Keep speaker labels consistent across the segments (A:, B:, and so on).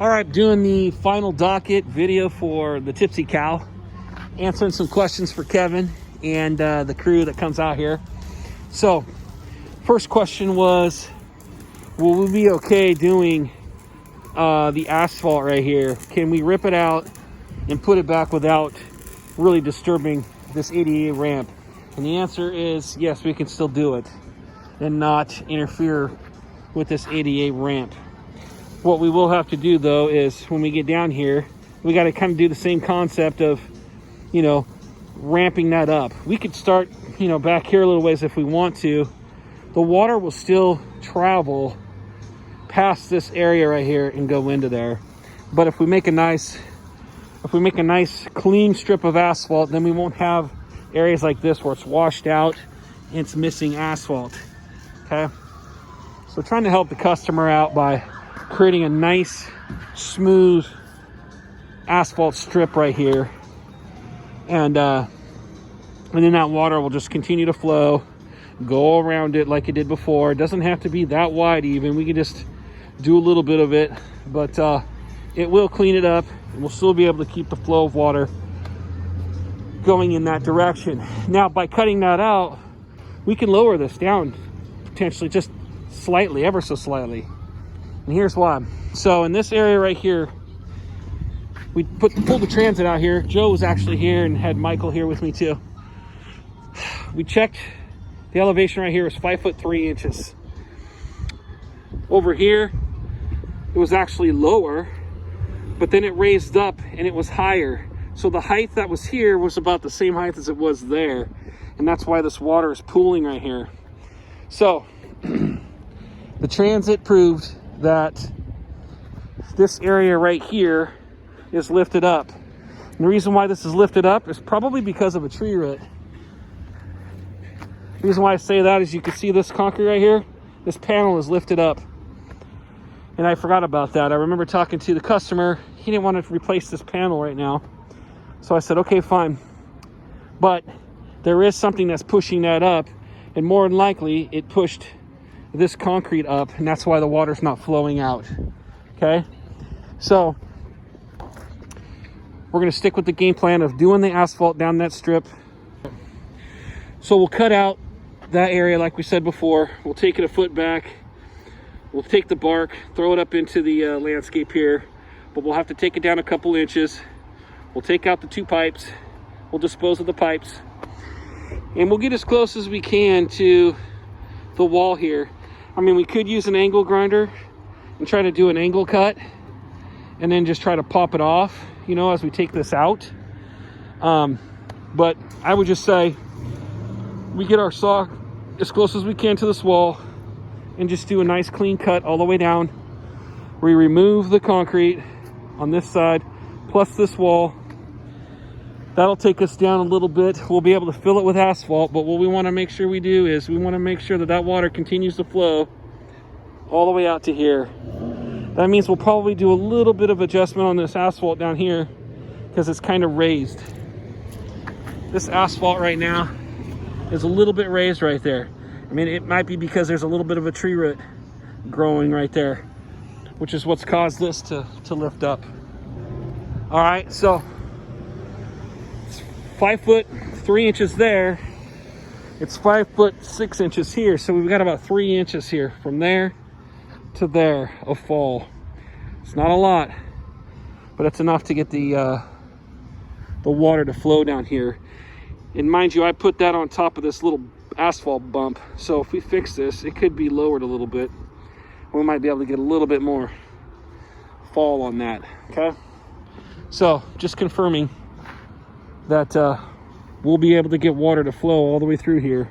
A: All right, doing the final docket video for the Tipsy Cow, answering some questions for Kevin and the crew that comes out here. So, first question was, will we be okay doing the asphalt right here? Can we rip it out and put it back without really disturbing this ADA ramp? And the answer is yes, we can still do it and not interfere with this ADA ramp. What we will have to do though is when we get down here, we got to kind of do the same concept of, ramping that up. We could start, back here a little ways if we want to. The water will still travel past this area right here and go into there. But if we make a nice clean strip of asphalt, then we won't have areas like this where it's washed out and it's missing asphalt. Okay, so trying to help the customer out by creating a nice smooth asphalt strip right here, and then that water will just continue to flow, go around it like it did before. It doesn't have to be that wide even. We can just do a little bit of it, but it will clean it up, and we'll still be able to keep the flow of water going in that direction. Now, by cutting that out, we can lower this down potentially just slightly, ever so slightly. And here's why. So in this area right here, we pulled the transit out here. Joe was actually here and had Michael here with me too. We checked the elevation right here was 5 foot 3 inches. Over here, it was actually lower, but then it raised up and it was higher. So the height that was here was about the same height as it was there. And that's why this water is pooling right here. So the transit proved that this area right here is lifted up. And the reason why this is lifted up is probably because of a tree root. The reason why I say that is you can see this concrete right here. This panel is lifted up. And I forgot about that. I remember talking to the customer. He didn't want to replace this panel right now. So I said, okay, fine. But there is something that's pushing that up. And more than likely, it pushed this concrete up. And that's why the water's not flowing out. Okay? So we're going to stick with the game plan of doing the asphalt down that strip. So we'll cut out that area like we said before. We'll take it a foot back. We'll take the bark, throw it up into the landscape here. But we'll have to take it down a couple inches. We'll take out the 2 pipes. We'll dispose of the pipes. And we'll get as close as we can to the wall here. I mean, we could use an angle grinder and try to do an angle cut and then just try to pop it off, as we take this out. But I would just say we get our saw as close as we can to this wall and just do a nice clean cut all the way down. We remove the concrete on this side plus this wall. That'll take us down a little bit. We'll be able to fill it with asphalt, but what we want to make sure we do is we want to make sure that that water continues to flow all the way out to here. That means we'll probably do a little bit of adjustment on this asphalt down here because it's kind of raised. This asphalt right now is a little bit raised right there. I mean, it might be because there's a little bit of a tree root growing right there, which is what's caused this to lift up. All right, so 5 foot 3 inches there. It's 5 foot 6 inches here. So we've got about 3 inches here from there to there of fall. It's not a lot, but it's enough to get the water to flow down here. And mind you, I put that on top of this little asphalt bump. So if we fix this, it could be lowered a little bit. We might be able to get a little bit more fall on that. Okay. So just confirming that we'll be able to get water to flow all the way through here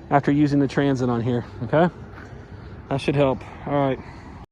A: after using the transit on here. Okay, that should help. All right.